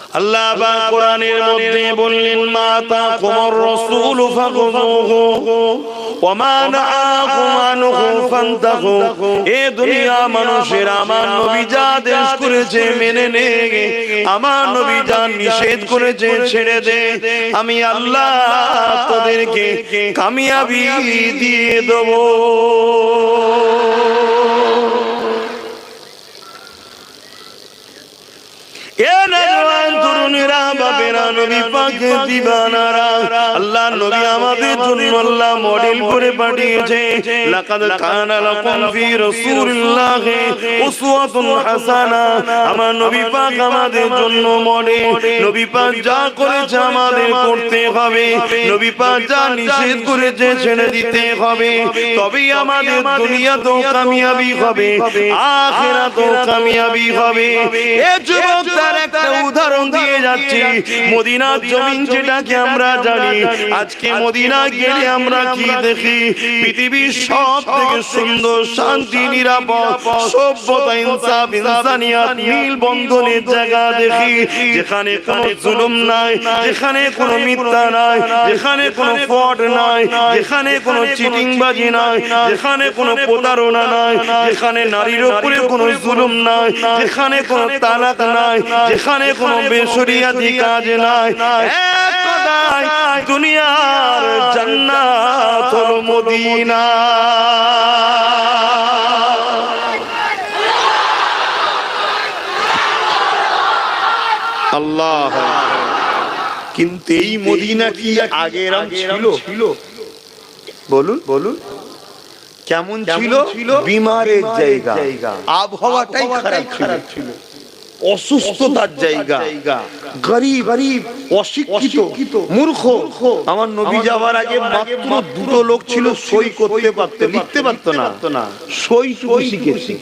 আল্লাহ পাক কোরআনের মধ্যে বললেন মা তাকুমুর রাসূলু ফাখুযুহু ওয়া মা নাআকুম আনহু ফান্তাহু। এ দুনিয়া মানুষের আমার নবী যা আদেশ করেছে মেনে নে, আমার নবী যা নিষেধ করেছে ছেড়ে দে। আমি আল্লাহ তোদেরকে কামিয়াবি দিয়ে দেব। আল্লাহ নবী আমাদের জন্য আল্লাহ মডেল করে পাঠিয়েছে। লাকাদ কানা লাকুম ফি রাসূলিল্লাহি উসওয়াতুন হাসানা। আমার নবী পাক আমাদের জন্য মডেল। নবী পাক যা করেছে আমাদের করতে হবে, নবী পাক যা নিষেধ করেছে ছেড়ে দিতে হবে, তবেই আমাদের দুনিয়াতেও কামিয়াবি হবে, আখিরাতেও কামিয়াবি হবে। এ যুবক তার একটা উদাহরণ দিয়ে যাচ্ছি। মদিনার জমিন যেটাকে আমরা জানি, আজকে মদিনা গেলে আমরা কি দেখি? পৃথিবীর সব থেকে সুন্দর, শান্তি, নিরাপদ, সভ্যতা, ইনসাফ, ইনসানিয়াত, মিল বন্ধনের জায়গা দেখি, যেখানে কোনো জুলুম নাই, যেখানে কোনো মিথ্যা নাই, যেখানে কোনো ফ্রড নাই, যেখানে কোনো চিটিংবাজি নাই, যেখানে কোনো প্রতারণা নাই, যেখানে নারীর উপরে কোনো জুলুম নাই, যেখানে কোনো তালাক নাই, যেখানে কোনো বেশরিয়াতি কাজ নাই। এক কথায় দুনিয়ার জান্নাত হলো মদিনা। আল্লাহ। কিন্তু এই মদিনা কি আগে এরকম ছিল? বলুন বলুন, কেমন ছিল? বিমারের জায়গা, আবহাওয়াটাই খারাপ ছিল, অসুস্থতার জায়গা, গরিব গরিব, অশিক্ষিত, মূর্খ। আমার নবী যাওয়ার আগে মাত্র দুটো লোক ছিল সই করতে পারতো, লিখতে পারতো না, সই শিখেছে।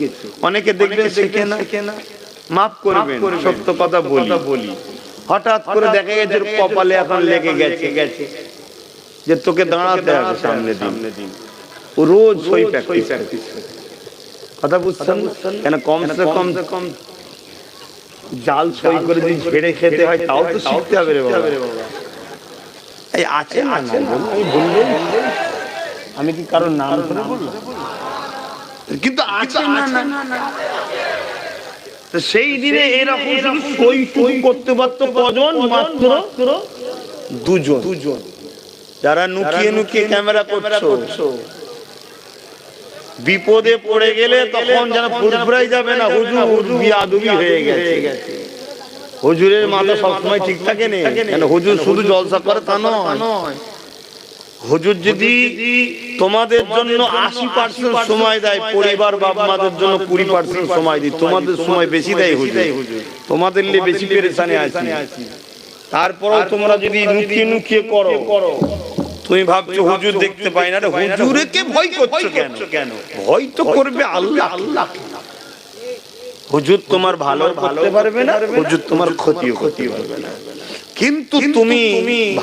অনেকে দেখবেন শেখে না, মাফ করবেন, সত্য কথা বলি। হঠাৎ করে দেখা গেছে কপালে এখন লেগে গেছে যে তোকে দাঁড়াতে হবে সামনে দিন। ও রোজ সই প্র্যাকটিস। কথা বুঝছেন? কেন কমসে কম জাল সই করে যদি ছেড়ে খেতে হয় তাও তো শিখতে হবে রে বাবা। এই আছে না, আমি বললেন, আমি কি কারোর নাম করে বললাম? কিন্তু আছে না। সেই দিনে এরকম সই করতে পারতো কজন? মাত্র দুজন। যারা নুকিয়ে ক্যামেরা করছো, বিপদে পড়ে গেলে তখন যেন ফুরফুরাই যাবে না, হুজুর বিয়াদবি হয়ে গেছে। হুজুরের মাথা সবসময় ঠিক থাকে না, কেন হুজুর শুধু জলসা করে তা নয়। হুজুর যদি তোমাদের জন্য 80% সময় দেয়, পরিবার বাপ মাদের জন্য 20% সময় দিই, তোমাদের সময় বেশি দেয় হুজুর, তোমাদের নিয়ে বেশি পেরেশানি আছে। তারপরেও তোমরা যদি নুকিয়ে করো, তুমি ভাবছো হুজুর দেখতে পাই না, হুজুরকে ভয় করছো কেন? ভয় তো করবে আল্লাহ। হুজুর তোমার ভালো করতে পারবে না, হুজুর তোমার ক্ষতিও করবে না, কিন্তু তুমি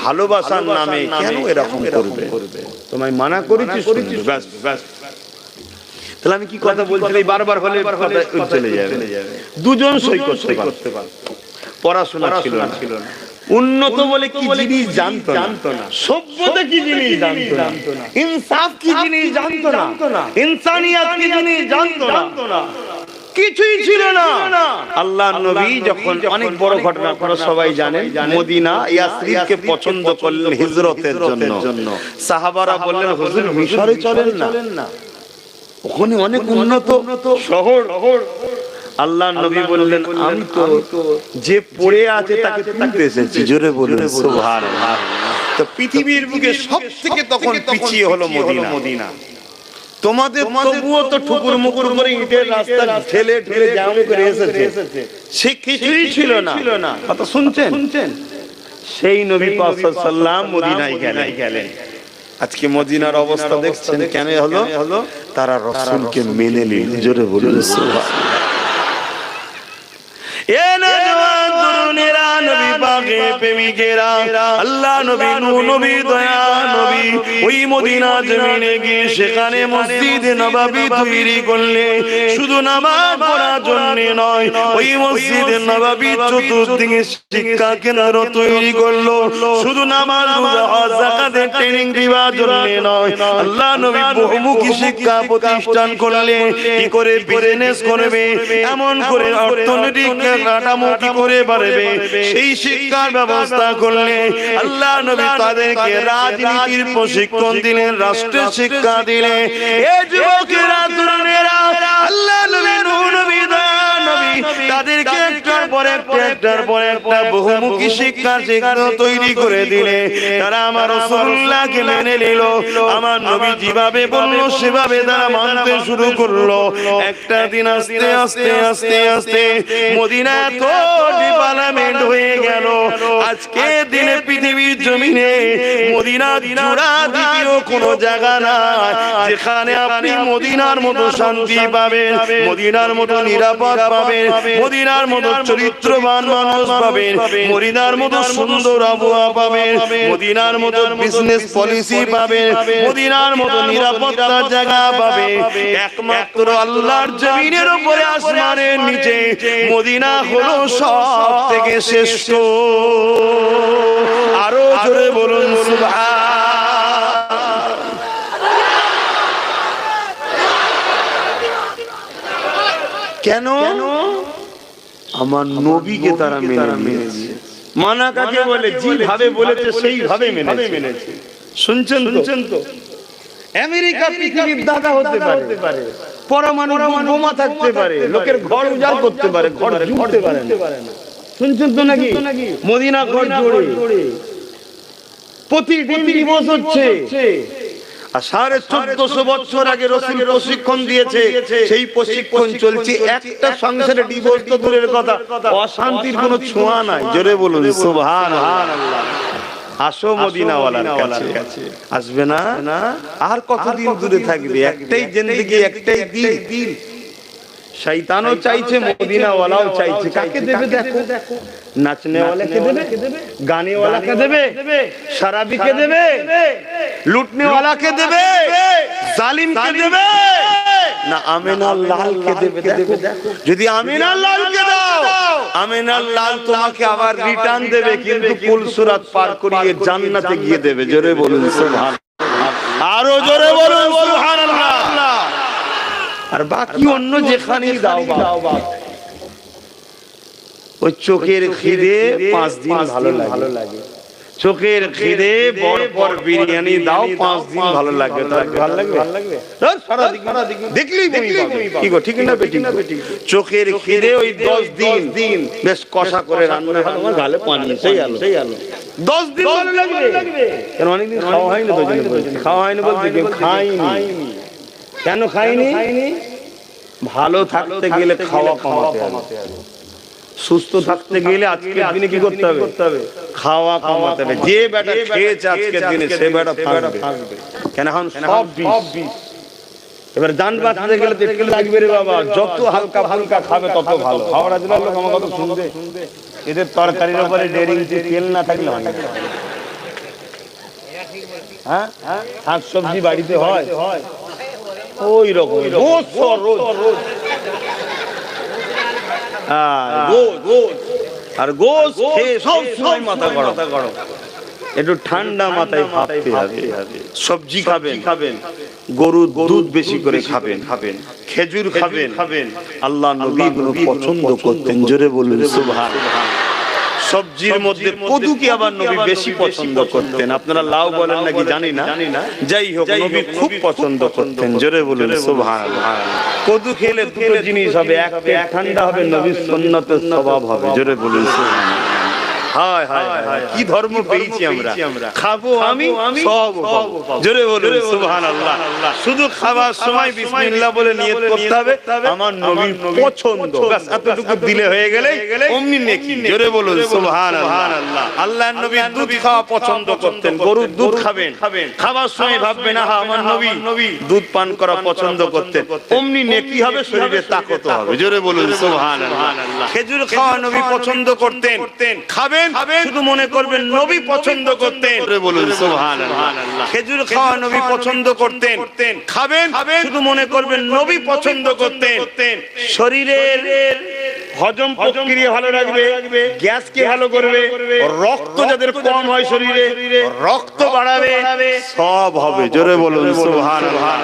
ভালোবাসার নামে কেন এরকম করবে? তোমায় মানা করেছি, ব্যাস। তাহলে আমি কি কথা বলছিলাম? বারবার হলে চলে যাবে। দুজন সই করতে পারতো, পড়াশোনা ছিল না, উন্নত বলে কি জিনিস জানতো না, সভ্যতা কি জিনিস জানতো না, ইনসাফ কি জিনিস জানতো না, ইনসানিয়াত কি জিনিস জানতো না, কিছুই ছিল না। আল্লাহর নবী যখন অনেক বড় ঘটনা করে সবাই জানেন, মদিনা ইয়াসরিবকে পছন্দ করলেন হিজরতের জন্য। সাহাবারা বললেন হুজুর মিশরে চলেন না, ওখানে অনেক উন্নত শহর। আল্লাহর নবী বললেন আমি তো যে পড়ে আছে তাকে তুলতে এসেছি। জোরে বলুন সুবহানাল্লাহ। তো পৃথিবীর বুকে সবথেকে তখন পিছিয়ে হলো মদিনা। তোমাদের তবুও তো ঠুকুর মুকুর করে ইটের রাস্তা ঠেলে জাম করে এসেছে, সে কিছুই ছিল না। কথা শুনছেন? সেই নবী পাক সাল্লাল্লাহু আলাইহি ওয়াসাল্লাম মদিনায় গেলেন। আজকে মদিনার অবস্থা দেখছেন কেন হলো? তারা রাসূলকে মেনে নিল। জোরে বলুন সুবহানাল্লাহ। এ নওজওয়ান তরুণেরা, নবী পাকের প্রেমিকেরা আল্লাহ নবী নূহ নবী দয়া নবী ওই মদিনা জমিনে গিয়ে সেখানে মসজিদ নববী তৈরি করলে শুধু নামাজ পড়ার জন্য নয় ওই মসজিদ নববী চতুর্দিকে শিক্ষা কেন্দ্র তৈরি করলো শুধু নামাজ রোজা হজ যাকাতের ট্রেনিং দেওয়ার জন্য নয় আল্লাহ নবী বহুমুখী শিক্ষা প্রতিষ্ঠান করলে কি করে বিজনেস করবে এমন করে অর্থনৈতিক কাঠামো কি করে বাড়বে সেই শিক্ষার ব্যবস্থা করলে আল্লাহ নবী তাদেরকে রাজনীতির প্রশিক্ষণ দিলেন রাষ্ট্রের শিক্ষা দিলেন এই যুবকেরা তরুণেরা আল্লাহ নবী নূহ নবী দয়া নবী তাদেরকে একটার পর একটা বহুমুখী শিক্ষা তৈরি করে দিলে তারা আমার রাসূলুল্লাহকে মেনে নিল আমার নবী যেভাবে বললো সেভাবে তারা মানতে শুরু করলো একটা দিন আস্তে আস্তে আস্তে আস্তে মদিনা তো ডেভেলপমেন্ট হয়ে গেল আজকে দিনে পৃথিবীর জমিনে মদিনা জোড়া দ্বিতীয় কোনো জায়গা নাই যেখানে আপনি মদিনার মতো শান্তি পাবেন মদিনার মতো নিরাপদ পাবেন মদিনার মতো চরিত্রবান মানুষ পাবেন মদিনার মতো সুন্দর আবহাওয়া পাবেন মদিনার মতো বিজনেস পলিসি পাবেন মদিনার মতো নিরাপত্তার জায়গা পাবেন একমাত্র আল্লাহর জমিনের উপরে আসমানের নিচে মদিনা হলো সব থেকে শ্রেষ্ঠ আরো জোরে বলুন সুবহান কেন আমার নবীকে তারা মেনে নিয়েছে মানা কাকে বলে যেভাবে বলেছে সেইভাবে মেনেছে শুনছেন তো আমেরিকা পৃথিবীর দাদা হতে পারে পরমাণু বোমা থাকতে পারে লোকের ঘর উজাড় করতে পারে ঘর জুড়তে পারে না শুনছেন তো নাকি মদিনা ঘর জোড়ে প্রতিদিন দিবস হচ্ছে আর 1450 বছর আগে রাসূল প্রশিক্ষণ দিয়েছে সেই প্রশিক্ষণ চলছে একটা সংসারে ডিভোর্স তো দূরের কথা অশান্তির কোনো ছোঁয়া নাই জোরে বলুন সুবহানাল্লাহ আসো মদিনাওয়ালার কাছে আসবে না আর কতদিন দূরে থাকবে একটাই জিন্দেগি একটাই দিন শয়তানও চাইছে মদিনাওয়ালাও চাইছে কাকে দেবে দেখো নাচনে ওয়ালাকে দেবে গানে ওয়ালাকে দেবে শরাবীকে দেবে লুটনে ওয়ালাকে দেবে জালিমকে দেবে না আমিনার লালকে দেবে দেখো যদি আমিনার লালকে দাও আমিনার লাল তোমাকে আবার রিটার্ন দেবে কিন্তু পুলসুরাত পার করিয়ে জান্নাতে গিয়ে দেবে জোরে বলুন সুবহানাল্লাহ আরো জোরে বলুন সুবহানাল্লাহ আর বাকি অন্য যেখানেই দাও ওই চোখের খিদে 5 দিন ভালো লাগে চোখের খিদে বড় বিরিয়ানি দাও 5 দিন ভালো লাগবে তার ভালো লাগবে সারা দিন দেখলেই কি গো ঠিক না বেটি চোখের খিদে ওই 10 দিন বেশ কষা করে রান্না হয় আমার গালে পানি সেই আলো 10 দিন ভালো লাগবে কেন অনেক দিন খাওয়া হয়নি তো জন্য বলছি খাওয়া হয়নি বলতে কি খাইনি কেন খাইনি ভালো থাকতে গেলে খাওয়া কমাতে হবে সুস্থ থাকতে গেলে আজকের দিনে কি করতে হবে খাওয়া কমাতে হবে যে বেটা খেয়েছে আজকের দিনে সে বেটা থাকবে কেন এখন সব বিষ এবার জান বাঁচতে গেলে তো একটু লাগবে রে বাবা যত হালকা হালকা খাবে তত ভালো হাওড়া জেলার লোক আমার কথা শুনবে এদের তরকারির উপরে ডেরিং তেল না থাকলে হয় না হ্যাঁ শাক সবজি বাড়িতে হয় ওই রকম রোজ আর গোশ খেয়ে সব সময় মাথা গরম একটু ঠান্ডা মাথায় ভাবতে হবে সবজি খাবেন গরুর দুধ বেশি করে খাবেন খেজুর খাবেন আল্লাহ নবী গুলো পছন্দ করতেন জোরে বলুন সুবহানাল্লাহ সবজির মধ্যে কদুকে আবার নবী বেশি পছন্দ করতেন আপনারা লাউ বলেন নাকি জানি না যাই হোক নবী খুব পছন্দ করতেন জোরে বলুন সুবহানাল্লাহ কদু খেলে দুটো জিনিস হবে এক ঠান্ডা হবে নবীর সুন্নতের স্বভাব হবে জোরে বলুন সুবহানাল্লাহ হায় হায় হায় কি ধর্ম পেয়েছি আমরা খাবো আমি সব জোরে বলুন সুবহানাল্লাহ শুধু খাবার সময় বিসমিল্লাহ বলে নিয়ত করতে হবে আমার নবীর পছন্দ বাস এতটুকু দিলে হয়ে গেলে অমনি নেকি জোরে বলুন সুবহানাল্লাহ আল্লাহর নবী দুধ খাওয়া পছন্দ করতেন গরুর দুধ খাবেন খাবার সময় ভাববেন আহা আমার নবী দুধ পান করা পছন্দ করতেন অমনি নেকি হবে শরীরে তাকত হবে জোরে বলুন সুবহানাল্লাহ খেজুর খাওয়া নবী পছন্দ করতেন খাবেন খাবেন শুধু মনে করবেন নবী পছন্দ করতেন, বলুন সুবহানাল্লাহ। খেজুর খাওয়া নবী পছন্দ করতেন, খাবেন শুধু মনে করবেন নবী পছন্দ করতেন। শরীরের হজম প্রক্রিয়া ভালো রাখবে, গ্যাসকে ভালো করবে, রক্ত যাদের কম হয় শরীরে রক্ত বাড়াবে, সব হবে। জোরে বলুন সুবহানাল্লাহ।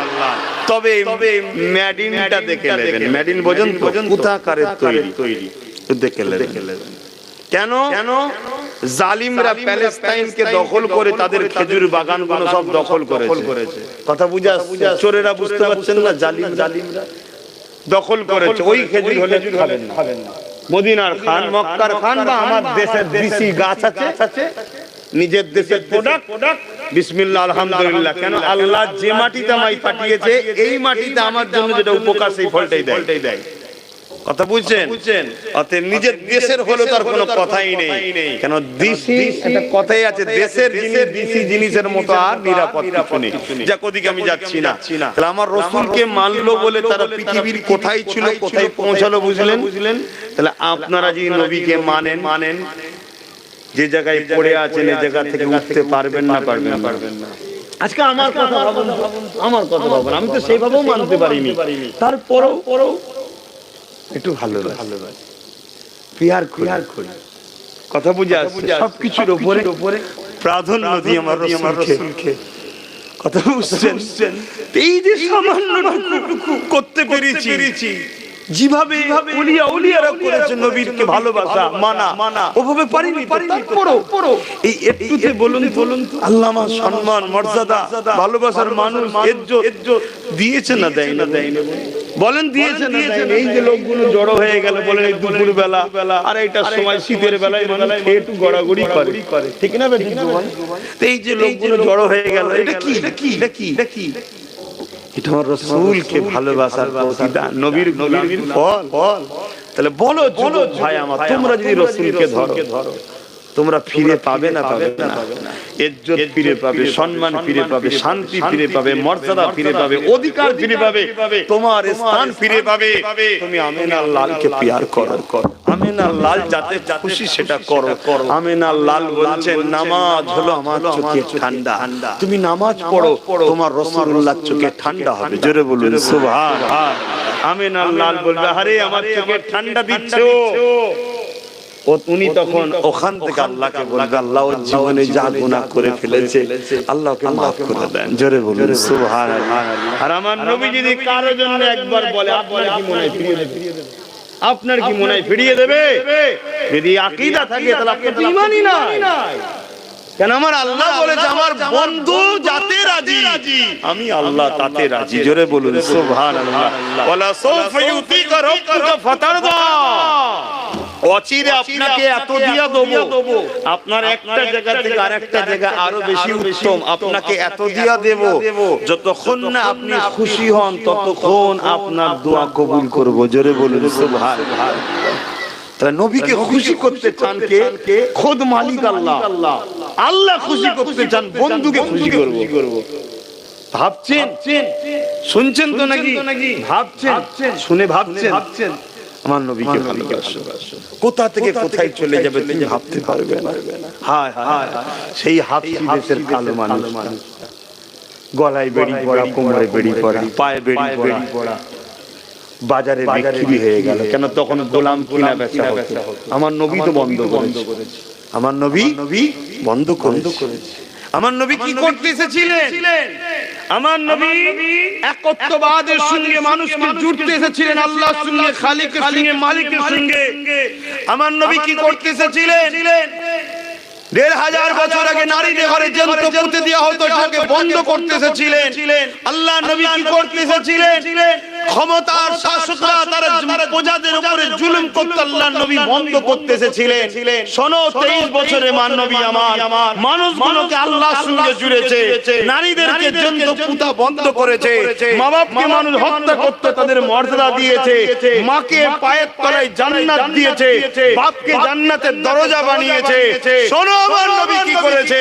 তবে ম্যাডিনটা দেখে নেবেন, ম্যাডিন বোঝেন কোথাকারের তৈরি দেখে নেবেন। কেন? জালিমরা প্যালেস্টাইনকে দখল করে তাদের খেজুর বাগানগুলো সব দখল করেছে। কথা বুঝা? চোরেরা বুঝতে পারছেন না, জালিমরা দখল করেছে। ওই খেজুর হলে খাবেন না। মদিনার খান, মক্কার খান বা আমার দেশের দেশি গাছ আছে, নিজের দেশের প্রোডাক্ট, বিসমিল্লাহ আলহামদুলিল্লাহ। কেন? আল্লাহ যে মাটিতে আমায় পাঠিয়েছে এই মাটিতে আমার জন্য যেটা উপকার সেই ফলটাই দেয়। কথা বুঝছেন? অতএব নিজের দেশের হলো তার কোনো কথাই নেই। কেন? দেশি একটা কথাই আছে, দেশের জিনিস দেশি জিনিসের মতো আর নিরাপদ কিছু নেই। যাক, ওদিকে আমি যাচ্ছি না। তাহলে আমার রাসূলকে মানলো বলে তারা পৃথিবীর কোথায় ছিল, কোথায় পৌঁছালো, বুঝলেন? তাহলে আপনারা যদি নবীকে মানেন, যে জায়গায় পড়ে আছেন এই জায়গা থেকে উঠতে পারবেন না। আজকে আমার কথা ভাবুন, আমি তো সেইভাবেও মানতে পারিনি, তারপরও একটু ভালো পিয়ার করি। কথা বুঝে আসছে? সবকিছুর উপরে প্রাধান্য দিই আমার রাসূলকে। কথা বুঝছেন? এই যে সামান্য করতে পেরেছি, যেভাবে উলিয়ারা করেছে নবীকে ভালোবাসা মানা, ওভাবে পারিনি। তারপরও এই একটুতে বলুন তো আল্লাহ আমার সম্মান, মর্যাদা, ভালোবাসার মানুষ, ইজ্জত দিয়েছে না দেয় না? বলেন দিয়েছে না? এই যে লোকগুলো জড়ো হয়ে গেল, বলেন এই দুপুর বেলা আর এইটার সময় শীতের বেলায় মানুষ একটু গড়াগড়ি করে, ঠিক না? এই যে লোকগুলো জড়ো হয়ে গেল, এটা কি? এটা আমার রাসূলকে ভালোবাসার প্রতিদান, নবীর ফল। তাহলে বলো ভাই আমার, তোমরা যদি রাসূলকে ধরো তোমরা ফিরে পাবে না? ইজ্জত ফিরে পাবে, সম্মান ফিরে পাবে, শান্তি ফিরে পাবে, মর্যাদা ফিরে পাবে, অধিকার ফিরে পাবে, তোমার স্থান ফিরে পাবে। তুমি আমিনার লালকে প্যার করো, আমিনার লাল যাতে খুশি সেটা করো। আমিনার লাল বলছেন নামাজ হলো আমার চোখের ঠান্ডা, তুমি নামাজ পড়ো, তোমার রাসূলুল্লাহর চোখে ঠান্ডা হবে। জোরে বলুন সুবহানাল্লাহ। আমিনার লাল বলবে আরে আমার চোখে ঠান্ডা দিচ্ছো। উনি তখন ওখান থেকে আল্লাহকে বলবে আল্লাহ ওর জীবনে যা গুনাহ করে ফেলেছে আল্লাহকে মাফ করে দেন। জোরে বলুন সুবহানাল্লাহ। আর আমার নবী যদি কারোর জন্য একবার বলে আপনার কি মনে হয় ফিরিয়ে দেবে? আপনার কি মনে হয় ফিরিয়ে দেবে? যদি আকীদা থাকে তাহলে আপনার তো ঈমানই নাই। কেন? আমার আল্লাহ বলেছে আমার বন্ধু যাতে রাজি আমি আল্লাহ তাতে রাজি। জোরে বলুন সুবহানাল্লাহ। ওয়ালা সাউফা ইউতিকা রাব্বুকা ফাতারদা। অচিরে আপনাকে এত দিয়া দেব, আপনার একটা জায়গা থেকে আরেকটা জায়গা আরো বেশি উত্তম, আপনাকে এত দিয়া দেব, যতক্ষণ না আপনি খুশি হন ততক্ষণ আপনার দোয়া কবুল করব। জোরে বলুন সুবহানাল্লাহ। তাহলে নবীকে খুশি করতে চান কে? খোদ মালিক আল্লাহ খুশি করতে চান, বন্ধুকে খুশি করব। ভাবছেন? শুনছেন তো নাকি? ভাবছেন? শুনে ভাবছেন? আমার নবীকে ভালোবাসো, কোথা থেকে কোথায় চলে যাবে তুমি ভাবতে পারবে না। হায় সেই হাফসি দেশের কালো মানুষ, গলায় বেড়ি পড়া, কোমরে বেড়ি পড়া, পায়ে বেড়ি পড়া, বাজারে বিক্রি হয়ে গেল। কেন? তখন গোলাম কিনা বেচা হতো। আমার নবী তো বন্ধ করেছে, আমার নবী বন্ধ করেছে। আমার নবী কি করতে এসেছিলেন? আমার নবী একত্ববাদের সঙ্গে মানুষকে জুড়তে এসেছিলেন, আল্লাহর সঙ্গে, খালিকের সঙ্গে, মালিকের সঙ্গে। আমার নবী কি করতে এসেছিলেন? ১৫০০ বছর আগে নারীদের ঘরে যন্ত্র পুঁতে দেওয়া হতো, এটাকে বন্ধ করতে এসেছিলেন। আল্লাহ নবী কি করতে এসেছিলেন? ক্ষমতার শাসকরা তারা প্রজাদের উপরে জুলুম করতে আল্লাহ নবী বন্ধ করতে এসেছিলেন। শোনো, ২৩ বছরে মান নবী আমার মানুষগুলোকে আল্লাহর সঙ্গে জুড়েছে, নারীদেরকে যন্ত্র পুঁতা বন্ধ করেছে, মা বাপকে মানুষ হত্যা করতে তাদের মর্যাদা দিয়েছে, মাকে পায়ের তলায় জান্নাত দিয়েছে, বাপকে জান্নাতের দরজা বানিয়েছে। শোনো, আমার নবী কি করেছে?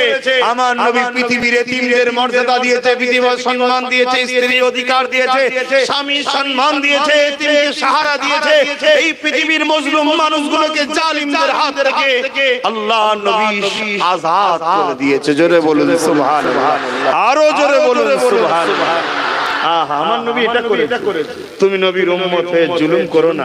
আমার নবী পৃথিবীর এতিমদের মর্যাদা দিয়েছে, পৃথিবীর সম্মান দিয়েছে, স্ত্রীর অধিকার দিয়েছে, স্বামী সম্মান দিয়েছে, এতিমকে সাহারা দিয়েছে, এই পৃথিবীর মজলুম মানুষগুলোকে জালিমদের হাত থেকে আল্লাহ নবী আজাদ করে দিয়েছে। জোরে বলুন সুবহানাল্লাহ, আরো জোরে বলুন সুবহানাল্লাহ। আহা, আমার নবী এটা করেছে। তুমি নবীর উম্মত হয়ে জুলুম করো না,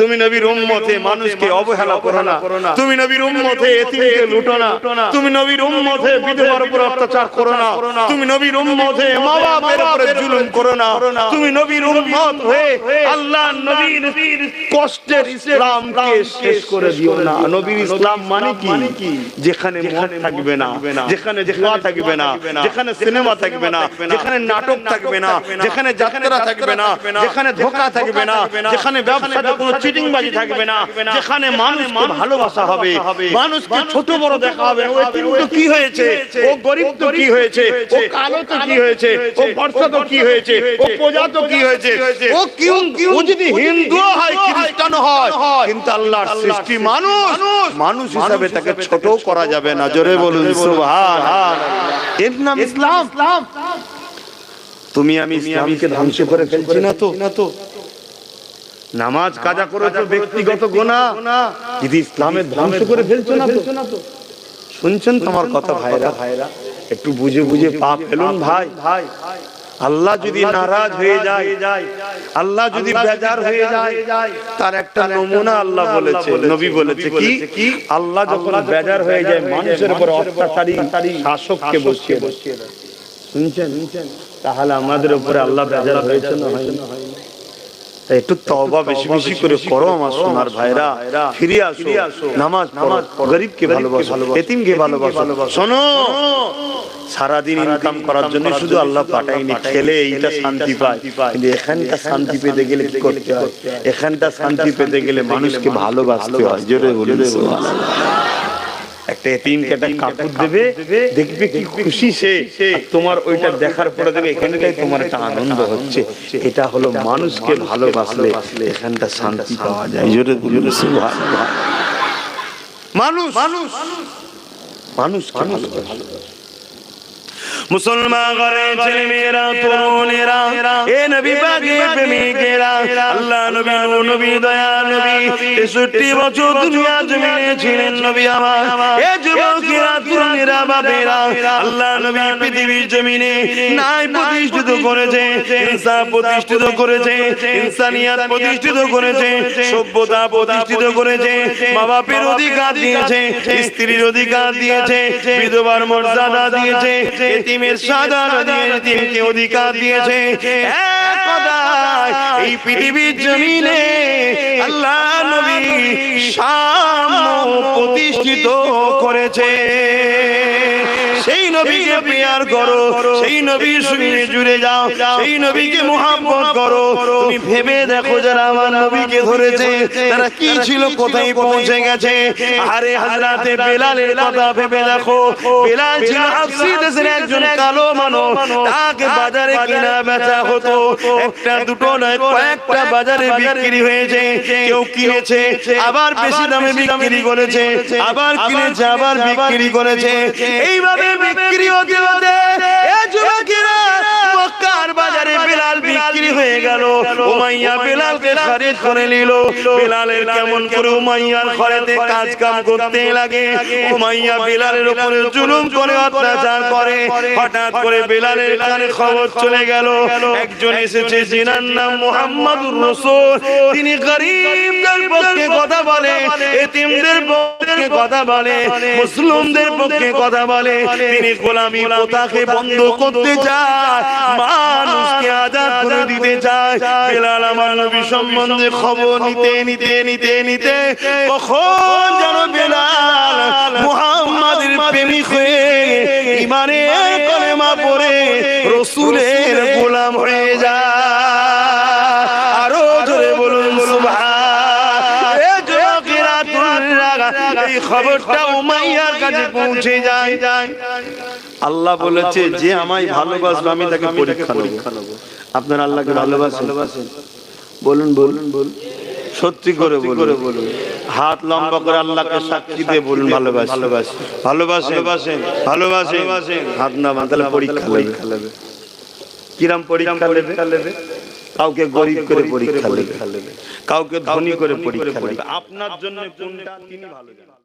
তুমি নবীর উম্মত হয়ে মানুষকে অবহেলা করো না, তুমি নবীর উম্মত হয়ে এতিমকে লুটো না, তুমি নবীর উম্মত হয়ে বিধবার উপর অত্যাচার করো না, তুমি নবীর উম্মত হয়ে মা বাবার উপরে জুলুম করো না, তুমি নবীর উম্মত হয়ে আল্লাহ নবীর কষ্টের ইসলামকে শেষ করে দিও না। নবীর ইসলাম মানে কি? যেখানে মদ থাকবে না, যেখানে জুয়া থাকবে না, যেখানে সিনেমা থাকবে না, যেখানে নাটক থাকবে না, যেখানে যাত্রা থাকবে না, যেখানে ধোঁকা থাকবে না, যেখানে ব্যবসাতে কোনো চিটিংবাজি থাকবে না, যেখানে মানুষকে ভালোবাসা হবে, মানুষকে ছোট বড় দেখা হবে। ও এতিম তো কি হয়েছে, ও গরিব তো কি হয়েছে, ও কালো তো কি হয়েছে, ও বর্ষা তো কি হয়েছে, ও প্রজা তো কি হয়েছে, ও যদি হিন্দু হয় খ্রিস্টান হয়, কিন্তু আল্লাহর সৃষ্টি মানুষ হিসাবে তাকে ছোট করা যাবে না। জোরে বলুন সুবহানাল্লাহ। এর নাম ইসলাম। তুমি আমি ইসলামকে ধ্বংস করে ফেলছি না তো? নামাজ কাজা করেছো ব্যক্তিগত গুনাহ, যদি ইসলামের ধ্বংস করে ফেলছো না তো? শুনছেন তোমার কথা ভাইরা? একটু বুঝে পাপ ফেলুন ভাই। আল্লাহ যদি নারাজ হয়ে যায়, আল্লাহ যদি বেজার হয়ে যায়, তার একটা নমুনা আল্লাহ বলেছে, নবী বলেছে কি? আল্লাহ যখন বেজার হয়ে যায় মানুষের উপর অত্যাচারী শাসককে বসিয়ে দেয়। শুনছেন? তাহলে আমাদের উপরে আল্লাহ বেজার হয়েছে না হয়নি? একটু তওবা বেশি করে করো আমার সোনার ভাইরা, ফিরে আসো, নামাজ পড়ো, গরিবকে ভালোবাসো, এতিমকে ভালোবাসো। শোনো, সারাদিন ইনকাম করার জন্য শুধু আল্লাহ পাঠায়নি, খেলে এইটা শান্তি পায়, কিন্তু এখানটা শান্তি পেতে গেলে কি করতে হয়? এখানটা শান্তি পেতে গেলে মানুষকে ভালোবাসতে হয়। জোরে বলুন সুবহানাল্লাহ। একটা এতিমকে একটা কাপড় দেবে, দেখবে কি খুশি সে, তোমার ওইটা দেখার পরে দেখবে এখানটাই তোমার একটা আনন্দ হচ্ছে। এটা হলো মানুষকে ভালোবাসলে এখানটা শান্তি পাওয়া যায়। জোরে বলুন সুবহানাল্লাহ। মানুষকে ভালোবাসে। মুসলমান ঘরে ছেলে মেয়েরা, তরুণেরা, এ নবী পাকের প্রেমিকেরা, আল্লাহ নবী দয়া নবী 63 বছর দুনিয়া জমিনে ছিলেন নবী আমার। এ যুবকেরা, তরুণেরা, বাপেরা, আল্লাহ নবী পৃথিবীর জমিনে ন্যায় প্রতিষ্ঠিত করেছে, ইনসাফ প্রতিষ্ঠিত করেছে, ইনসানিয়াত প্রতিষ্ঠিত করেছে, সভ্যতা প্রতিষ্ঠিত করেছে, মা বাপের অধিকার দিয়েছে, স্ত্রীর অধিকার দিয়েছে, বিধবার মর্যাদা দিয়েছে, এতিমের সাহায্য দিয়ে এতিমকে অধিকার দিয়েছে। এক কথায় এই পৃথিবীর জমিনে আল্লাহ নবী সাম্য প্রতিষ্ঠিত করেছে। সেই নবীকে প্রিয়ার করো, সেই নবীর সঙ্গে জুড়ে যাও, সেই নবীকে মুহাব্বত করো। তুমি ভেবে দেখো যারা আমার নবীকে ধরেছে তারা কি ছিল, কোথায় পৌঁছে গেছে। আরে হযরতে বেলালের কথা ভেবে দেখো। বেলাল ছিল হাবশী দেশের একজন কালো মানুষ, তাকে বাজারে কিনা বেচা হতো। একটা দুটো নয়, কয়েকটা বাজারে বিক্রি হয়েছে। কেউ কিনেছে, আবার বেশি দামে বিক্রি করেছে, আবার কিনেছে, আবার বিক্রি করেছে। এইভাবে বিক্রি হতে হতে এ যুবকেরা মক্কার বাজারে বেলাল বিক্রি হয়ে গেল। উমাইয়া বেলালকে খারিজ করে নিল। বেলালের কেমন করে উমাইয়ার ঘরেতে কাজ কাম করতে লাগে। উমাইয়া বেলালের উপরে জুলুম করে, অত্যাচার করে। হঠাৎ করে বেলালের কানে খবর চলে গেল একজন এসেছে, যিনার নাম মুহাম্মাদুর রাসূল। তিনি গরীবদের পক্ষে কথা বলে, এতিমদের পক্ষে কথা বলে, মুসলিমদের পক্ষে কথা বলে। তিনি গোলামি প্রথাকে বন্ধ করতে চায়, মানুষকে আজাদ করে দিতে চায়। বেলাল আমার নবী সম্বন্ধে খবর নিতে কখন যেন বেলাল মুহাম্মাদের প্রেমিক হয়ে ঈমানের কলেমা পড়ে রাসূলের গোলাম হয়ে যায়। আরো জোরে বলুন সুবহান। এই খবরটা উমাইয়ার কাছে পৌঁছে যায়। আল্লাহ বলেছে যে আমায় ভালোবাসবে আমি তাকে পরীক্ষা নেব। আপনারা আল্লাহকে ভালোবাসেন? বলুন সত্যি করে বলুন। হাত লম্বা করে আল্লাহকে সাক্ষী দিয়ে বলুন ভালোবাসেন। হাত না বাঁধলে পরীক্ষা নেবে। কিরম পরীক্ষা নেবে? কাউকে গরিব করে পরীক্ষা নেবে, কাউকে ধনী করে পরীক্ষা নেবে। আপনার জন্য কোনটা তিনি ভালো জানেন।